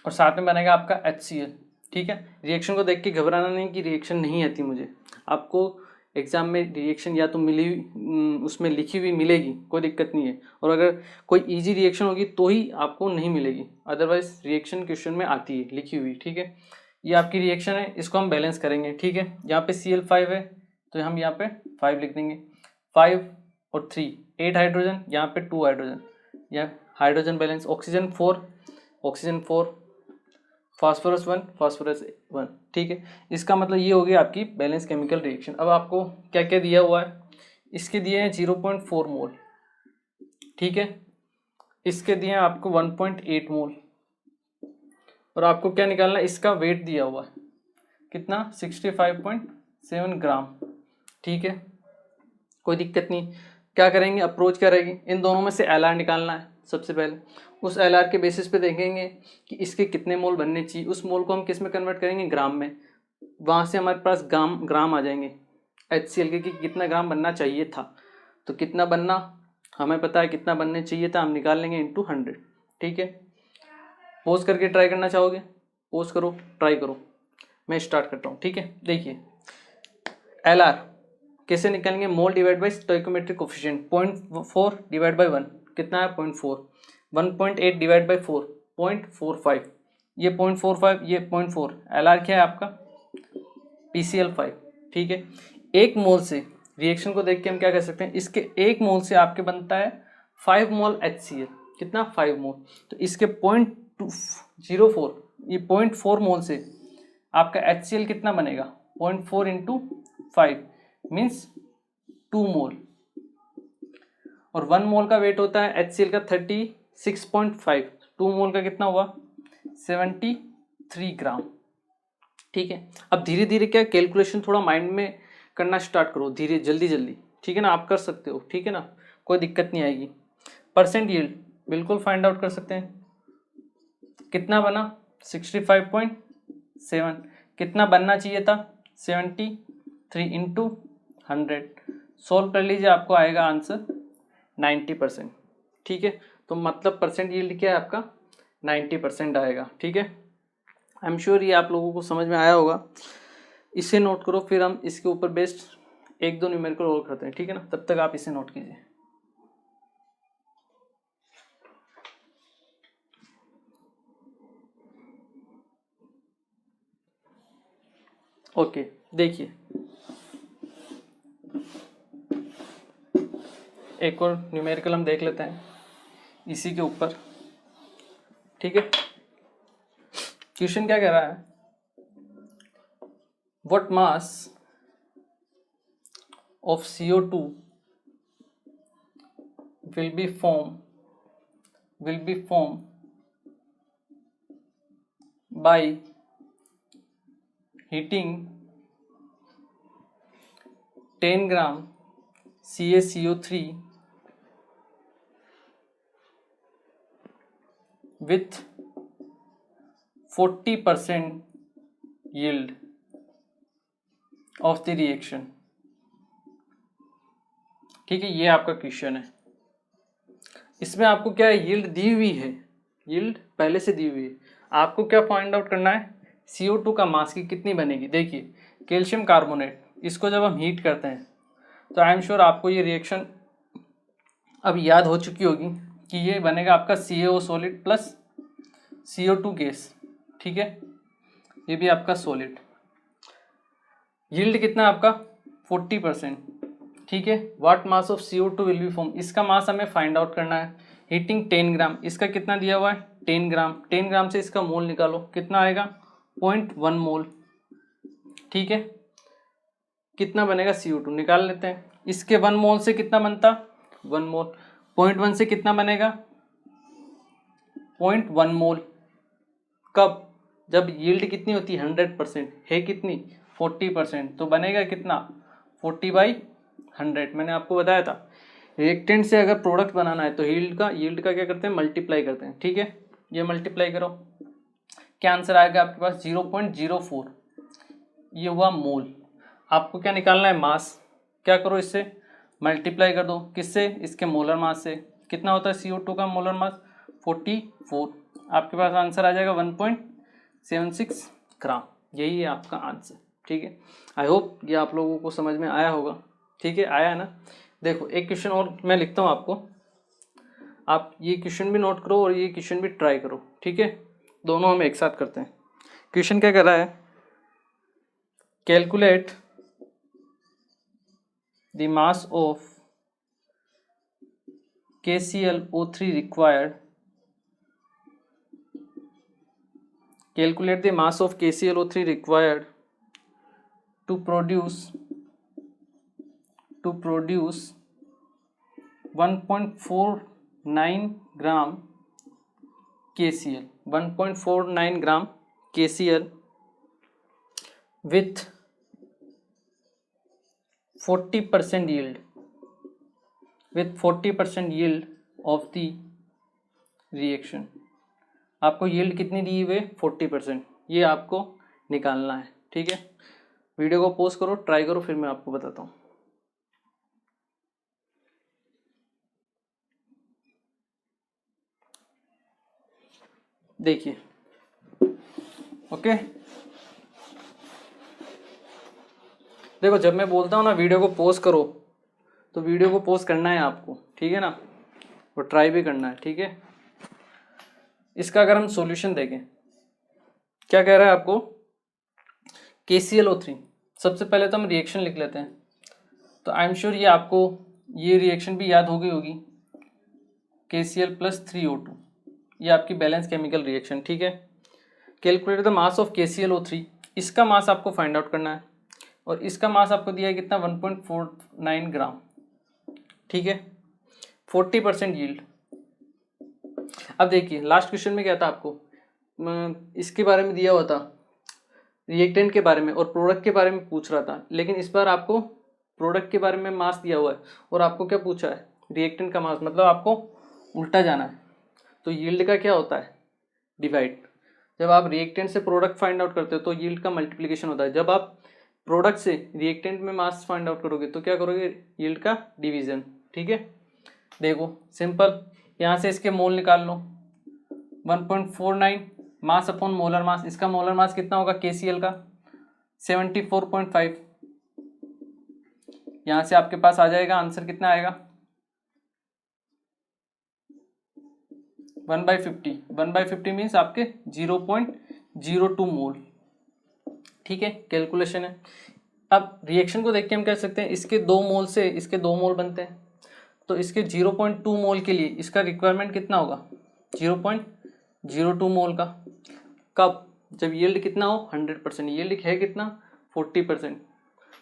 और साथ में बनेगा आपका HCl। ठीक है, रिएक्शन को देख के घबराना नहीं कि रिएक्शन नहीं आती मुझे, आपको एग्जाम में रिएक्शन या तो उसमें लिखी हुई मिलेगी, कोई दिक्कत नहीं है, और अगर कोई इजी रिएक्शन होगी तो ही आपको नहीं मिलेगी, अदरवाइज रिएक्शन क्वेश्चन में आती है लिखी हुई। ठीक है, ये आपकी रिएक्शन है, इसको हम बैलेंस करेंगे। ठीक है, यहाँ पे Cl5 है तो हम यहाँ पे 5 लिख देंगे, 5 और 3 8 हाइड्रोजन, यहाँ पे 2 हाइड्रोजन, यहाँ हाइड्रोजन बैलेंस, ऑक्सीजन 4 फास्फोरस 1 ठीक है, इसका मतलब ये हो गया आपकी बैलेंस केमिकल रिएक्शन। अब आपको क्या क्या दिया हुआ है, इसके दिए हैं 0.4 मोल, ठीक है, इसके दिए हैं आपको 1.8 मोल, और आपको क्या निकालना है, इसका वेट दिया हुआ है कितना 65.7 ग्राम। ठीक है, कोई दिक्कत नहीं, क्या करेंगे, अप्रोच क्या रहेगी, इन दोनों में से LR निकालना है। सबसे पहले उस LR के बेसिस पे देखेंगे कि इसके कितने मोल बनने चाहिए, उस मोल को हम किस में कन्वर्ट करेंगे, ग्राम में, वहाँ से हमारे पास ग्राम आ जाएंगे HCl के कि कितना ग्राम बनना चाहिए था, तो कितना बनना हमें पता है, कितना बनने चाहिए था हम निकाल लेंगे इंटू 100। ठीक है, पोज करके ट्राई करना चाहोगे, पोज करो, ट्राई करो, मैं स्टार्ट करता हूँ। ठीक है, देखिए LR कैसे निकालेंगे, मोल divide by stoichiometric coefficient, 0.4 divide by 1 कितना है 0.4, 1.8 डिवाइड बाई 4 0.45, ये 0.45 ये 0.4, LR क्या है आपका PCl5। ठीक है, एक मोल से रिएक्शन को देख के हम क्या कर सकते हैं, इसके एक मोल से आपके बनता है 5 मोल HCl, कितना 5 मोल, तो इसके 0.04 ये 0.4 मोल से आपका HCl कितना बनेगा 0.4 इंटू 5 मीन्स 2 मोल, और 1 मोल का वेट होता है HCl का 36.5, 2 मोल का कितना हुआ 73 ग्राम। ठीक है, अब धीरे धीरे क्या कैलकुलेशन थोड़ा माइंड में करना स्टार्ट करो, धीरे जल्दी जल्दी, ठीक है ना, आप कर सकते हो, ठीक है ना, कोई दिक्कत नहीं आएगी। परसेंट यील्ड बिल्कुल फाइंड आउट कर सकते हैं, कितना बना 65.7, कितना बनना चाहिए था 73 इंटू 100, सॉल्व कर लीजिए, आपको आएगा आंसर 90%। ठीक है, तो मतलब परसेंट यील्ड क्या है आपका 90% आएगा। ठीक है, आई एम श्योर ये आप लोगों को समझ में आया होगा, इसे नोट करो, फिर हम इसके ऊपर बेस्ड 1-2 न्यूमेरिकल और करते हैं। ठीक है ना, तब तक आप इसे नोट कीजिए। ओके, देखिए एक और न्यूमेरिकल हम देख लेते हैं इसी के ऊपर। ठीक है, क्वेश्चन क्या कह रहा है, what mass of CO2 will be formed by heating 10 gram CaCO3 with 40% yield of the reaction। ठीक है, ये आपका क्वेश्चन है। इसमें आपको क्या है, यील्ड दी हुई है, यील्ड पहले से दी हुई है। आपको क्या फाइंड आउट करना है, CO2 का मास की कितनी बनेगी। देखिए कैल्शियम कार्बोनेट, इसको जब हम हीट करते हैं तो आई एम श्योर आपको ये रिएक्शन अब याद हो चुकी होगी कि ये बनेगा आपका CaO solid plus CO2 gas, ठीक है, ये भी आपका सॉलिड। यील्ड कितना है आपका 40%, ठीक है। What mass of CO2 will be form, इसका मास हमें फाइंड आउट करना है। हीटिंग 10 ग्राम, इसका कितना दिया हुआ है 10 ग्राम, 10 ग्राम से इसका मोल निकालो, कितना आएगा 0.1 मोल, ठीक है। कितना बनेगा CO2 निकाल लेते हैं। इसके 1 मोल से कितना बनता 1 मोल, 0.1 से कितना बनेगा 0.1 मोल। कब, जब यील्ड कितनी होती है 100%, है कितनी 40%, तो बनेगा कितना 40/100। मैंने आपको बताया था रिएक्टेंट से अगर प्रोडक्ट बनाना है तो यील्ड का क्या करते हैं मल्टीप्लाई करते हैं, ठीक है। ये मल्टीप्लाई करो, क्या आंसर आएगा आपके पास 0.04, ये हुआ मोल। आपको क्या निकालना है मास, क्या करो इससे मल्टीप्लाई कर दो, किससे, इसके मोलर मास से। कितना होता है CO2 का मोलर मास 44, आपके पास आंसर आ जाएगा 1.76 ग्राम। यही है आपका आंसर, ठीक है। आई होप ये आप लोगों को समझ में आया होगा, ठीक है, आया है ना। देखो एक क्वेश्चन और मैं लिखता हूँ आपको, आप ये क्वेश्चन भी नोट करो और ये क्वेश्चन भी ट्राई करो, ठीक है, दोनों हम एक साथ करते हैं। क्वेश्चन क्या कर रहा है, calculate the mass of KClO3 required, calculate the mass of KClO3 required to produce 1.49 gram KCl, 1.49 gram KCl with 40% yield, with 40% yield of the reaction। आपको yield कितनी दी हुई है 40%, ये आपको निकालना है, ठीक है। वीडियो को पॉज करो, ट्राई करो, फिर मैं आपको बताता हूँ। देखिए ओके, देखो जब मैं बोलता हूँ ना वीडियो को पॉज करो, तो वीडियो को पॉज करना है आपको, ठीक है ना, और ट्राई भी करना है, ठीक है। इसका अगर हम सॉल्यूशन देखें, क्या कह रहा है आपको KClO3, सबसे पहले तो हम रिएक्शन लिख लेते हैं। तो आई एम श्योर ये आपको ये रिएक्शन भी याद हो गई होगी, KCl + 3O2, ये आपकी बैलेंस केमिकल रिएक्शन, ठीक है। Calculate the mass of KClO3, इसका मास आपको फाइंड आउट करना है, और इसका मास आपको दिया है कितना 1.49 ग्राम, ठीक है, 40% यील्ड। अब देखिए लास्ट क्वेश्चन में क्या था, आपको इसके बारे में दिया हुआ था, रिएक्टेंट के बारे में और प्रोडक्ट के बारे में पूछ रहा था, लेकिन इस बार आपको प्रोडक्ट के बारे में मास दिया हुआ है और आपको क्या पूछा है रिएक्टेंट का मास, मतलब आपको उल्टा जाना है। तो यील्ड का क्या होता है डिवाइड, जब आप रिएक्टेंट से प्रोडक्ट फाइंड आउट करते हो तो यील्ड का मल्टीप्लिकेशन होता है, जब आप प्रोडक्ट से रिएक्टेंट में मास फाइंड आउट करोगे तो क्या करोगे यील्ड का डिवीजन, ठीक है। देखो सिंपल, यहाँ से इसके मोल निकाल लो, 1.49 मास अपॉन मोलर मास, इसका मोलर मास कितना होगा KCl का 74.5, यहाँ से आपके पास आ जाएगा आंसर कितना आएगा 1/50, 1/50 मीन्स आपके 0.02 मोल, ठीक है, कैलकुलेशन है। अब रिएक्शन को देख के हम कह सकते हैं इसके 2 मोल से इसके 2 मोल बनते हैं, तो इसके 0.2 मोल के लिए इसका रिक्वायरमेंट कितना होगा 0.02 मोल का। कब, जब यील्ड कितना हो 100%, यील्ड है कितना 40%,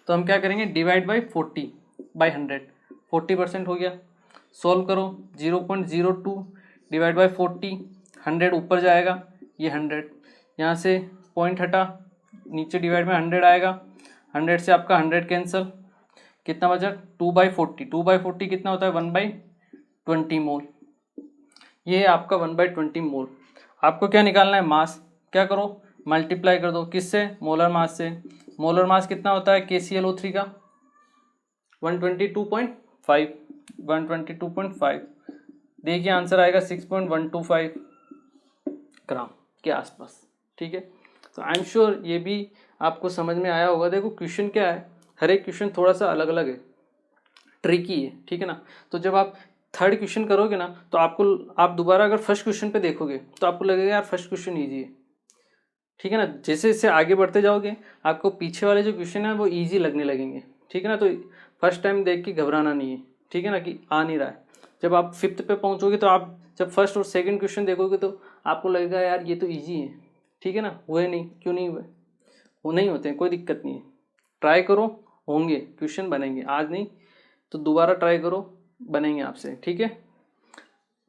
तो हम क्या करेंगे डिवाइड बाई 40/100, 40% हो गया। सॉल्व करो, 0.02 डिवाइड बाई 40, 100 ऊपर जाएगा, ये 100, यहाँ से पॉइंट हटा, नीचे डिवाइड में 100 आएगा, 100 से आपका 100 कैंसिल, कितना बचा 2/40, 2/40 कितना होता है 1/20 मोल, ये है आपका 1/20 मोल। आपको क्या निकालना है मास, क्या करो मल्टीप्लाई कर दो, किससे मोलर मास से। मोलर मास कितना होता है KClO3 का 122.5, देखिए आंसर आएगा 6.125 ग्राम के आसपास। ठीक है, तो आई एम श्योर ये भी आपको समझ में आया होगा। देखो क्वेश्चन क्या है, हर एक क्वेश्चन थोड़ा सा अलग अलग है, ट्रिकी है, ठीक है ना। तो जब आप थर्ड क्वेश्चन करोगे ना, तो आप दोबारा अगर फर्स्ट क्वेश्चन पे देखोगे तो आपको लगेगा यार फर्स्ट क्वेश्चन ईजी है, ठीक है ना। जैसे जैसे आगे बढ़ते जाओगे आपको पीछे वाले जो क्वेश्चन है वो ईजी लगने लगेंगे, ठीक है ना। तो फर्स्ट टाइम देख के घबराना नहीं है, ठीक है ना, कि आ नहीं रहा है। जब आप फिफ्थ पे पहुंचोगे तो आप जब फर्स्ट और सेकंड क्वेश्चन देखोगे तो आपको लगेगा यार ये तो ईजी है, ठीक है ना। हुए नहीं, क्यों नहीं हुए, वो नहीं होते हैं, कोई दिक्कत नहीं है। ट्राई करो, होंगे क्वेश्चन बनेंगे, आज नहीं तो दोबारा ट्राई करो, बनेंगे आपसे, ठीक है।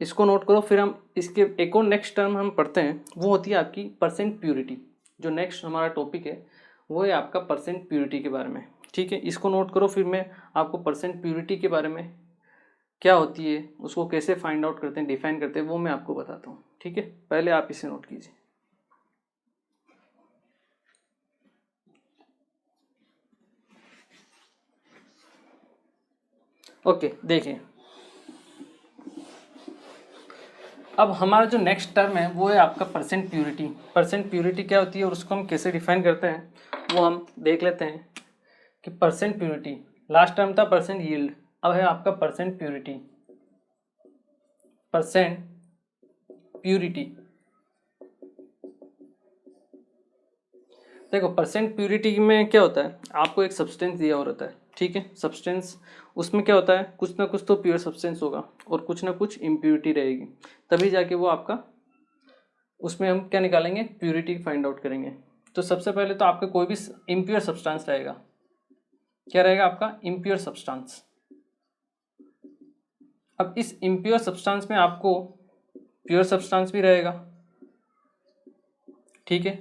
इसको नोट करो। फिर हम इसके एक और नेक्स्ट टर्म हम पढ़ते हैं, वो होती है आपकी परसेंट प्यूरिटी। जो नेक्स्ट हमारा टॉपिक है वो है आपका परसेंट प्यूरिटी के बारे में, ठीक है। इसको नोट करो, फिर मैं आपको परसेंट प्यूरिटी के बारे में क्या होती है, उसको कैसे फाइंड आउट करते हैं, डिफाइन करते हैं, वो मैं आपको बताता हूँ, ठीक है। पहले आप इसे नोट कीजिए। ओके, देखिए अब हमारा जो नेक्स्ट टर्म है वो है आपका परसेंट प्यूरिटी। परसेंट प्यूरिटी क्या होती है और उसको हम कैसे डिफाइन करते हैं वो हम देख लेते हैं कि परसेंट प्यूरिटी, लास्ट टर्म था परसेंट यील्ड, अब है आपका परसेंट प्यूरिटी। परसेंट प्यूरिटी, देखो परसेंट प्यूरिटी में क्या होता है, आपको एक सब्सटेंस दिया हुआ रहता है, ठीक है। सब्सटेंस उसमें क्या होता है, कुछ ना कुछ तो प्योर सब्सटेंस होगा और कुछ ना कुछ इम्प्योरिटी रहेगी, तभी जाके वो आपका, उसमें हम क्या निकालेंगे, प्यूरिटी फाइंड आउट करेंगे। तो सबसे पहले तो आपका कोई भी इम्प्योर सब्सटेंस रहेगा, क्या रहेगा आपका, इम्प्योर सब्सटेंस। अब इस इम्प्योर सब्सटेंस में आपको प्योर सब्सटेंस भी रहेगा, ठीक है।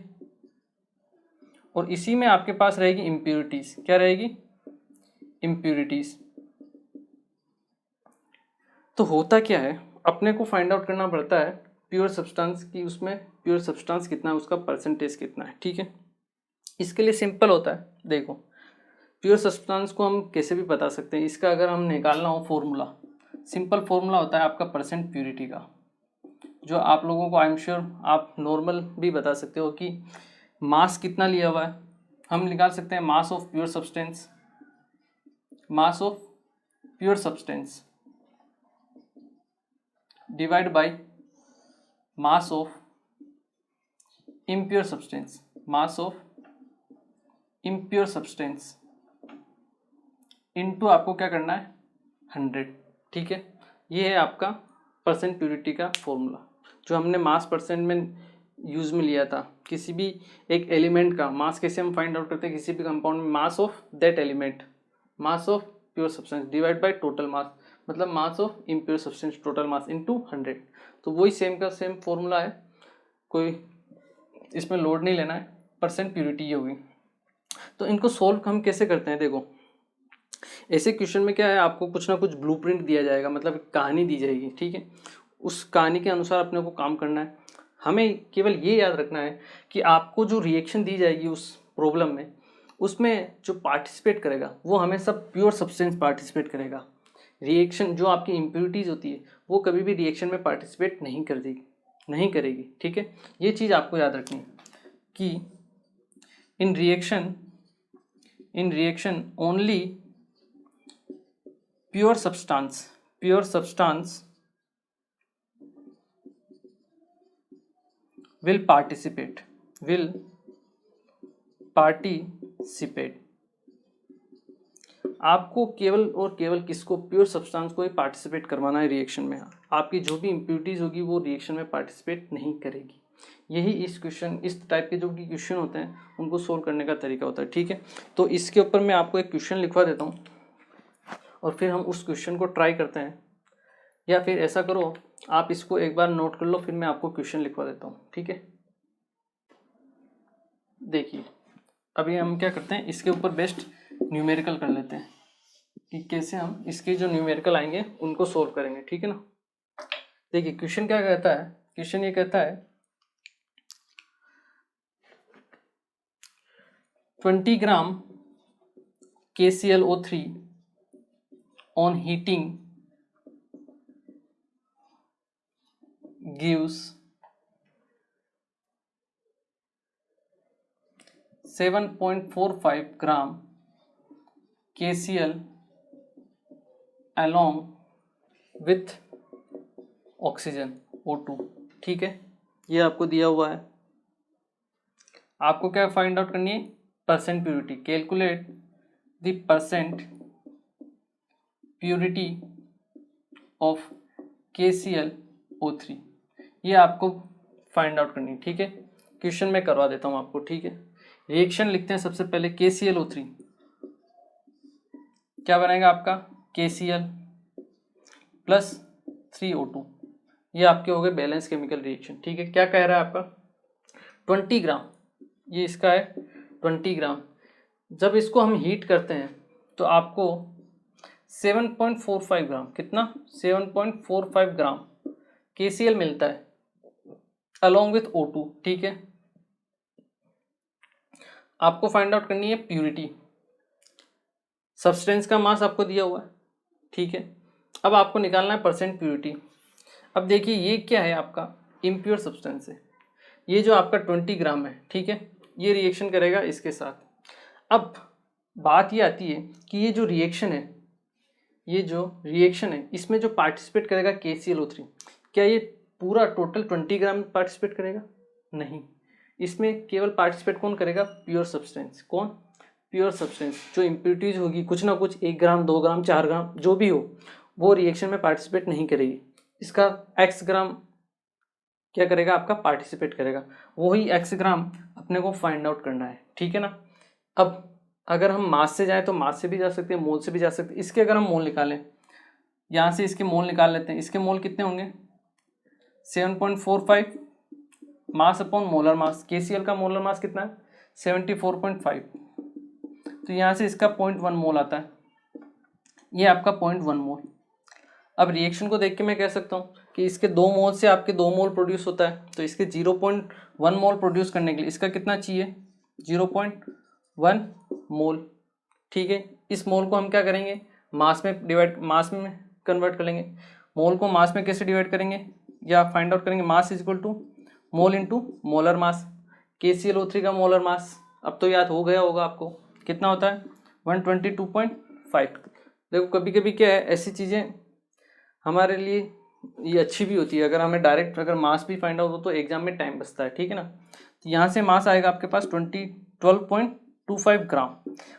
और इसी में आपके पास रहेगी इम्प्योरिटीज, क्या रहेगी, इम्प्योरिटीज। तो होता क्या है, अपने को फाइंड आउट करना पड़ता है प्योर सब्सटेंस की, उसमें प्योर सब्सटेंस कितना है, उसका परसेंटेज कितना है, ठीक है। इसके लिए सिंपल होता है, देखो प्योर सब्सटेंस को हम कैसे भी बता सकते हैं। इसका अगर हम निकालना हो फॉर्मूला, सिंपल फॉर्मूला होता है आपका परसेंट प्यूरिटी का, जो आप लोगों को आई एम श्योर आप नॉर्मल भी बता सकते हो कि मास कितना लिया हुआ है। हम निकाल सकते हैं मास of pure substance, mass of pure substance divide by mass of impure substance, mass of impure substance into आपको क्या करना है 100, ठीक है। ये है आपका परसेंट प्यूरिटी का फॉर्मूला, जो हमने मास परसेंट में यूज में लिया था। किसी भी एक एलिमेंट का मास कैसे हम फाइंड आउट करते हैं, किसी भी कंपाउंड में mass of that element, mass of pure substance divide by total mass, मतलब mass of impure substance total mass into 100। तो वही सेम का सेम फॉर्मूला है, कोई इसमें लोड नहीं लेना है, परसेंट प्यूरिटी ये होगी। तो इनको सोल्व हम कैसे करते हैं, देखो ऐसे क्वेश्चन में क्या है, आपको कुछ ना कुछ ब्लूप्रिंट दिया जाएगा, मतलब एक कहानी दी जाएगी, ठीक है। उस कहानी के अनुसार अपने को काम करना है। हमें केवल ये याद रखना है कि आपको जो रिएक्शन दी जाएगी उस प्रॉब्लम में, उसमें जो पार्टिसिपेट करेगा वो हमेशा प्योर सब्सटेंस पार्टिसिपेट करेगा। रिएक्शन जो आपकी इम्प्योरिटीज होती है वो कभी भी रिएक्शन में पार्टिसिपेट नहीं कर देगी, नहीं करेगी, ठीक है। ये चीज़ आपको याद रखनी है कि in reaction only pure substance will participate आपको केवल और केवल किसको, प्योर सब्सटेंस को ही पार्टिसिपेट करवाना है रिएक्शन में। आपकी जो भी इम्प्योरिटीज होगी वो रिएक्शन में पार्टिसिपेट नहीं करेगी। यही इस टाइप के जो भी क्वेश्चन होते हैं उनको सोल्व करने का तरीका होता है, ठीक है। तो इसके ऊपर मैं आपको एक क्वेश्चन लिखवा देता हूँ और फिर हम उस क्वेश्चन को ट्राई करते हैं, या फिर ऐसा करो आप इसको एक बार नोट कर लो, फिर मैं आपको क्वेश्चन लिखवा देता हूँ, ठीक है। देखिए अभी हम क्या करते हैं, इसके ऊपर बेस्ट न्यूमेरिकल कर लेते हैं कि कैसे हम इसके जो न्यूमेरिकल आएंगे उनको सोल्व करेंगे, ठीक है ना। देखिए क्वेश्चन क्या कहता है, क्वेश्चन ये कहता है 20 ग्राम KClO3 on heating gives 7.45 gram KCl along with oxygen O2। ठीक है, ये आपको दिया हुआ है। आपको क्या फाइंड आउट करनी है? Percent purity. Calculate the percent purity of KClO3, ये आपको फाइंड आउट करनी है। ठीक है, क्वेश्चन मैं करवा देता हूँ आपको। ठीक है, रिएक्शन लिखते हैं सबसे पहले। KClO3 क्या बनेगा आपका? KCl प्लस 3O2, ये आपके हो गए बैलेंस केमिकल रिएक्शन। ठीक है, क्या कह रहा है आपका? 20 ग्राम, ये इसका है 20 ग्राम। जब इसको हम हीट करते हैं तो आपको 7.45 ग्राम, कितना? 7.45 ग्राम KCl मिलता है अलॉन्ग विथ O2। ठीक है, आपको फाइंड आउट करनी है प्यूरिटी। सब्सटेंस का मास आपको दिया हुआ है। ठीक है, अब आपको निकालना है परसेंट प्यूरिटी। अब देखिए ये क्या है आपका? इम्प्योर सब्सटेंस है। ये जो आपका 20 ग्राम है, ठीक है, ये रिएक्शन करेगा इसके साथ। अब बात ये आती है कि ये जो रिएक्शन है, इसमें जो पार्टिसिपेट करेगा KClO3, क्या ये पूरा टोटल 20 ग्राम पार्टिसिपेट करेगा? नहीं, इसमें केवल पार्टिसिपेट कौन करेगा? Pure substance. कौन? Pure substance. जो इम्प्योरिटीज होगी कुछ ना कुछ, 1 ग्राम 2 ग्राम 4 ग्राम जो भी हो, वो रिएक्शन में पार्टिसिपेट नहीं करेगी। इसका x ग्राम क्या करेगा? आपका पार्टिसिपेट करेगा। वही x ग्राम अपने को फाइंड आउट करना है। ठीक है ना। अब अगर हम मास से जाएं तो मास से भी जा सकते हैं, मोल से भी जा सकते हैं। इसके अगर हम मोल निकालें, यहाँ से इसके मोल निकाल लेते हैं। इसके मोल कितने होंगे? 7.45 mass upon molar mass. KCl का मोलर मास कितना है? 74.5। तो यहाँ से इसका 0.1 मोल आता है, ये आपका 0.1 मोल। अब रिएक्शन को देख के मैं कह सकता हूँ कि इसके 2 मोल से आपके 2 मोल प्रोड्यूस होता है, तो इसके 0.1 मोल प्रोड्यूस करने के लिए इसका कितना चाहिए? 0.1 मोल। ठीक है, इस मोल को हम क्या करेंगे? मास में कन्वर्ट कर लेंगे। मोल को मास में कैसे डिवाइड करेंगे या फाइंड आउट करेंगे? Mass is equal to mole into molar mass. KClO3 का मोलर मास अब तो याद हो गया होगा आपको, कितना होता है? 122.5। देखो कभी कभी क्या है, ऐसी चीज़ें हमारे लिए ये अच्छी भी होती है। अगर हमें डायरेक्ट अगर मास भी फाइंड आउट हो तो एग्जाम में टाइम बचता है। ठीक है ना। तो यहाँ से मास आएगा आपके पास 12.25 ग्राम।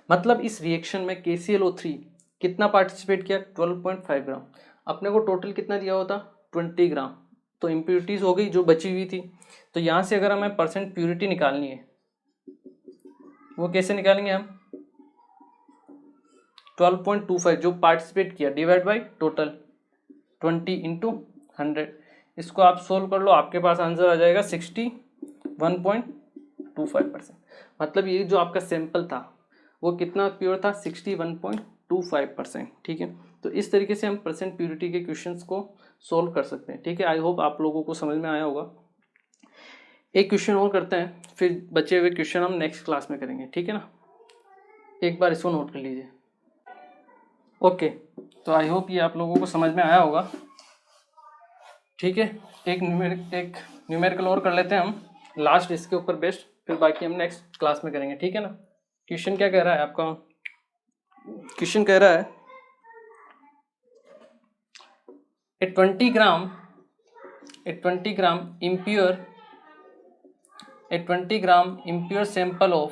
मतलब इस रिएक्शन में KClO3 कितना पार्टिसिपेट किया? 12.5 ग्राम। अपने को टोटल कितना दिया होता? 20 ग्राम। तो इम्प्योरिटीज हो गई जो बची हुई थी। तो यहाँ से अगर हमें परसेंट प्यूरिटी निकालनी है, वो कैसे निकालेंगे हम? 12.25 जो पार्टिसिपेट किया डिवाइड बाई टोटल 20 इंटू 100। इसको आप सोल्व कर लो, आपके पास आंसर आ जाएगा 61.25%। मतलब ये जो आपका सैंपल था वो कितना प्योर था? 61.25%। ठीक है, तो इस तरीके से हम परसेंट प्योरिटी के क्वेश्चंस को सोल्व कर सकते हैं। ठीक है, आई होप आप लोगों को समझ में आया होगा। एक क्वेश्चन और करते हैं, फिर बचे हुए क्वेश्चन हम नेक्स्ट क्लास में करेंगे। ठीक है ना, एक बार इसको नोट कर लीजिए। ओके, तो आई होप ये आप लोगों को समझ में आया होगा। ठीक है, एक न्यूमेरिकल और कर लेते हैं हम लास्ट इसके ऊपर बेस्ट, फिर बाकी हम नेक्स्ट क्लास में करेंगे। ठीक है ना। क्वेश्चन क्या कह रहा है आपका? क्वेश्चन कह रहा है ए 20 ग्राम impure sample of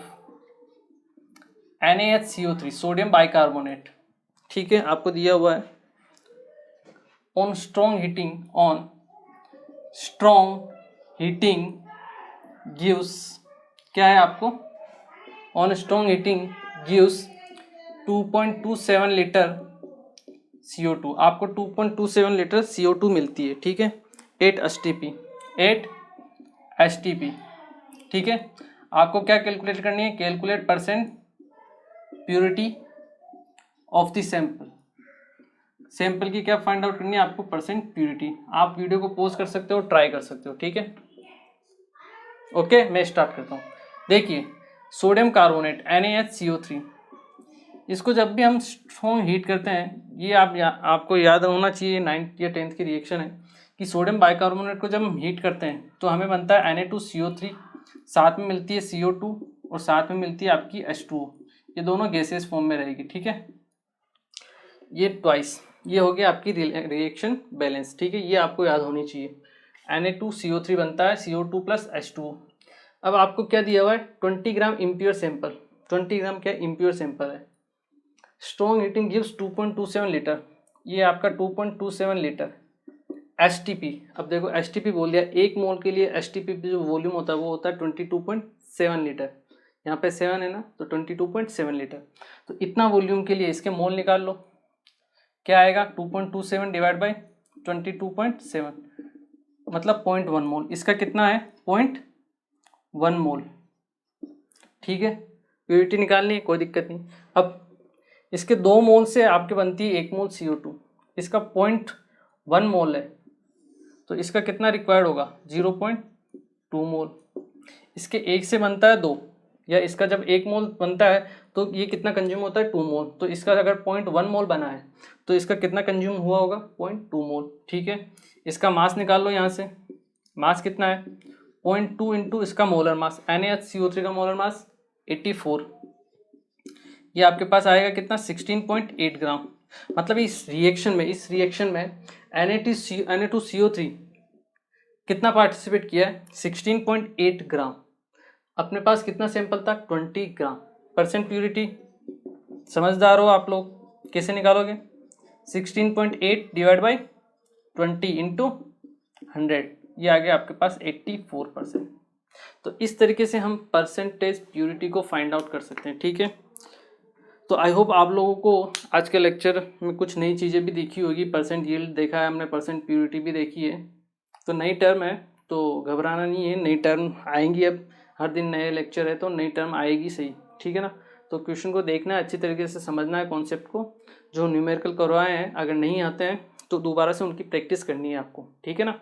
NaHCO3 sodium bicarbonate. ठीक है, आपको दिया हुआ है ऑन स्ट्रॉन्ग हीटिंग गिव्स, क्या है आपको? On strong heating gives 2.27 litre CO2। आपको 2.27 लीटर CO2 मिलती है। ठीक है, 8 STP। ठीक है, आपको क्या कैलकुलेट करनी है? Calculate percent purity of the sample की क्या फाइंड आउट करनी है आपको? Percent purity. आप वीडियो को पॉज कर सकते हो, ट्राई कर सकते हो। ठीक है, ओके, मैं स्टार्ट करता हूँ। देखिए, सोडियम कार्बोनेट NaHCO3, इसको जब भी हम स्ट्रॉन्ग हीट करते हैं, ये आपको याद होना चाहिए, 9th या 10th की रिएक्शन है कि सोडियम बाइकार्बोनेट को जब हम हीट करते हैं तो हमें बनता है Na2CO3, साथ में मिलती है CO2 और साथ में मिलती है आपकी H2O। ये दोनों गैसेस फॉर्म में रहेगी, ठीक है। ये ट्वाइस, ये हो गया आपकी रिएक्शन बैलेंस, ठीक है। ये आपको याद होनी चाहिए। Na2CO3 बनता है CO2 प्लस H2O। अब आपको क्या दिया हुआ है, 20 ग्राम इम्प्योर सैंपल। 20 ग्राम क्या इम्प्योर सैंपल है। स्ट्रॉन्ग हीटिंग गिव्स 2.27 लीटर, ये आपका 2.27 लीटर। STP, अब देखो STP बोल दिया, एक मोल के लिए STP जो वॉल्यूम होता है वो होता है 22.7 लीटर। यहाँ पे 7 है ना, तो 22.7 लीटर। तो इतना वॉल्यूम के लिए इसके मोल निकाल लो, क्या आएगा 2.27 डिवाइड बाई 22.7, मतलब 0.1 मोल। इसका कितना है 0.1 मोल, ठीक है। प्योरिटी निकालनी है, कोई दिक्कत नहीं। अब इसके 2 मोल से आपके बनती है 1 मोल CO2, इसका 0.1 मोल है तो इसका कितना रिक्वायर्ड होगा 0.2 मोल। इसके 1 से बनता है 2, या इसका जब 1 मोल बनता है तो ये कितना कंज्यूम होता है 2 मोल। तो इसका अगर 0.1 मोल बना है तो इसका कितना कंज्यूम हुआ होगा 0.2 मोल, ठीक है। इसका मास निकाल लो यहाँ से, मास कितना है 0.2 इंटू इसका मोलर मास, NaCO3 का मोलर मास 84, ये आपके पास आएगा कितना 16.8 ग्राम। मतलब इस रिएक्शन में Na2CO3 कितना पार्टिसिपेट किया है 16.8 ग्राम। अपने पास कितना सैंपल था 20 ग्राम। परसेंट प्यूरिटी समझदार हो आप लोग, कैसे निकालोगे 16.8 डिवाइड बाई 20 इंटू 100, ये आ गया आपके पास 84%। तो इस तरीके से हम परसेंटेज प्यूरिटी को फाइंड आउट कर सकते हैं, ठीक है। तो आई होप आप लोगों को आज के लेक्चर में कुछ नई चीज़ें भी दिखी होगी। परसेंट यील्ड देखा है हमने, परसेंट प्यूरिटी भी देखी है। तो नई टर्म है तो घबराना नहीं है, नई टर्म आएंगी। अब हर दिन नए लेक्चर है तो नई टर्म आएगी, सही, ठीक है ना। तो क्वेश्चन को देखना है, अच्छी तरीके से समझना है कॉन्सेप्ट को। जो न्यूमेरिकल करवाए हैं अगर नहीं आते हैं तो दोबारा से उनकी प्रैक्टिस करनी है आपको, ठीक है ना।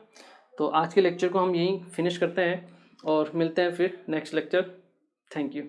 तो आज के लेक्चर को हम यहीं फिनिश करते हैं और मिलते हैं फिर नेक्स्ट लेक्चर। Thank you.